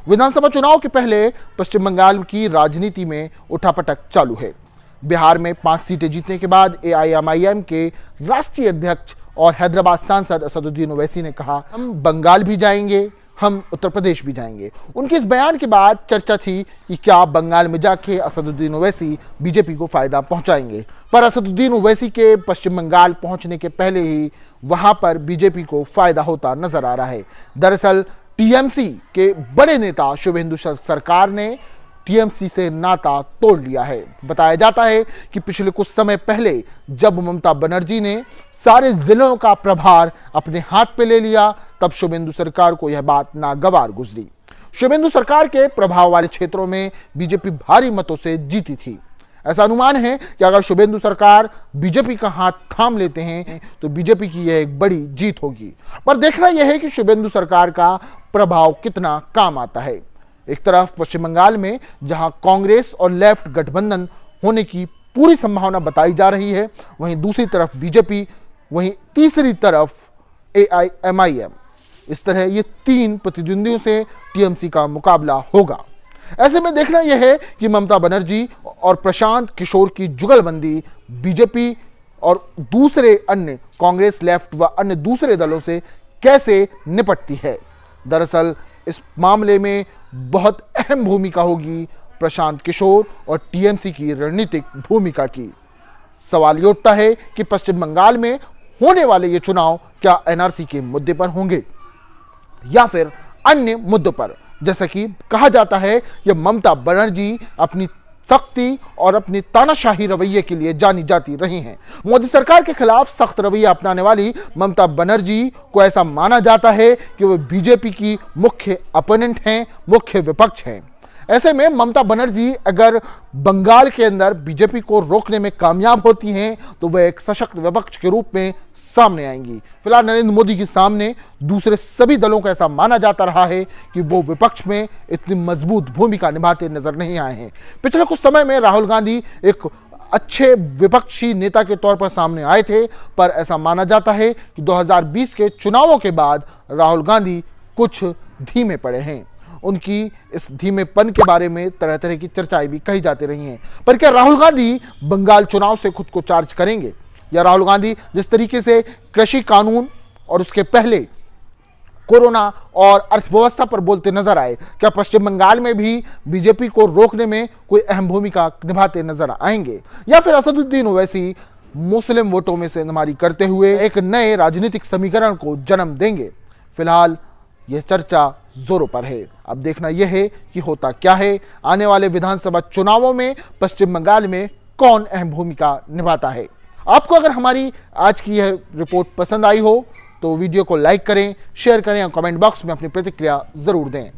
विधानसभा चुनाव के पहले पश्चिम बंगाल की राजनीति में उठापटक चालू है। बिहार में 5 सीटें जीतने के बाद एआईएमआईएम के राष्ट्रीय अध्यक्ष और हैदराबाद सांसद असदुद्दीन ओवैसी ने कहा, हम बंगाल भी जाएंगे, हम उत्तर प्रदेश भी जाएंगे। उनके इस बयान के बाद चर्चा थी कि क्या बंगाल में जाके असदुद्दीन ओवैसी बीजेपी को फायदा पहुंचाएंगे, पर असदुद्दीन ओवैसी के पश्चिम बंगाल पहुंचने के पहले ही वहां पर बीजेपी को फायदा होता नजर आ रहा है। दरअसल टीएमसी के बड़े नेता शुभेंदु सरकार ने टीएमसी से नाता तोड़ लिया है। बताया जाता है कि पिछले कुछ समय पहले जब ममता बनर्जी ने सारे जिलों का प्रभार अपने हाथ पे ले लिया, तब शुभेंदु सरकार को यह बात नागवार गुजरी। शुभेंदु सरकार के प्रभाव वाले क्षेत्रों में बीजेपी भारी मतों से जीती थी। ऐसा अनुमान है कि अगर शुभेंदु सरकार बीजेपी का हाथ थाम लेते हैं तो बीजेपी की यह एक बड़ी जीत होगी। पर देखना यह है कि शुभेंदु सरकार का प्रभाव कितना काम आता है। एक तरफ पश्चिम बंगाल में जहां कांग्रेस और लेफ्ट गठबंधन होने की पूरी संभावना बताई जा रही है, वहीं दूसरी तरफ बीजेपी, वहीं तीसरी तरफ एआईएमआईएम। इस तरह ये 3 प्रतिद्वंदियों से टीएमसी का मुकाबला होगा। ऐसे में देखना यह है कि ममता बनर्जी और प्रशांत किशोर की जुगलबंदी बीजेपी और दूसरे अन्य कांग्रेस, लेफ्ट व अन्य दूसरे दलों से कैसे निपटती है। दरअसल इस मामले में बहुत अहम भूमिका होगी प्रशांत किशोर और टीएमसी की रणनीतिक भूमिका की। सवाल ये उठता है कि पश्चिम बंगाल में होने वाले ये चुनाव क्या एनआरसी के मुद्दे पर होंगे या फिर अन्य मुद्दों पर। जैसा कि कहा जाता है कि ममता बनर्जी अपनी सख्ती और अपनी तानाशाही रवैये के लिए जानी जाती रही हैं। मोदी सरकार के खिलाफ सख्त रवैया अपनाने वाली ममता बनर्जी को ऐसा माना जाता है कि वो बीजेपी की मुख्य अपोनेंट हैं, मुख्य विपक्ष हैं। ऐसे में ममता बनर्जी अगर बंगाल के अंदर बीजेपी को रोकने में कामयाब होती हैं तो वह एक सशक्त विपक्ष के रूप में सामने आएंगी। फिलहाल नरेंद्र मोदी के सामने दूसरे सभी दलों को ऐसा माना जाता रहा है कि वो विपक्ष में इतनी मजबूत भूमिका निभाते नजर नहीं आए हैं। पिछले कुछ समय में राहुल गांधी एक अच्छे विपक्षी नेता के तौर पर सामने आए थे, पर ऐसा माना जाता है कि 2020 के चुनावों के बाद राहुल गांधी कुछ धीमे पड़े हैं। उनकी इस धीमेपन के बारे में तरह तरह की चर्चाएं भी कही जाती रही हैं। पर क्या राहुल गांधी बंगाल चुनाव से खुद को चार्ज करेंगे, या राहुल गांधी जिस तरीके से कृषि कानून और उसके पहले कोरोना और अर्थव्यवस्था पर बोलते नजर आए, क्या पश्चिम बंगाल में भी बीजेपी को रोकने में कोई अहम भूमिका निभाते नजर आएंगे, या फिर असदुद्दीन ओवैसी मुस्लिम वोटों में से नमारी करते हुए एक नए राजनीतिक समीकरण को जन्म देंगे। फिलहाल यह चर्चा जोरों पर है। अब देखना यह है कि होता क्या है। आने वाले विधानसभा चुनावों में पश्चिम बंगाल में कौन अहम भूमिका निभाता है। आपको अगर हमारी आज की यह रिपोर्ट पसंद आई हो तो वीडियो को लाइक करें, शेयर करें और कमेंट बॉक्स में अपनी प्रतिक्रिया जरूर दें।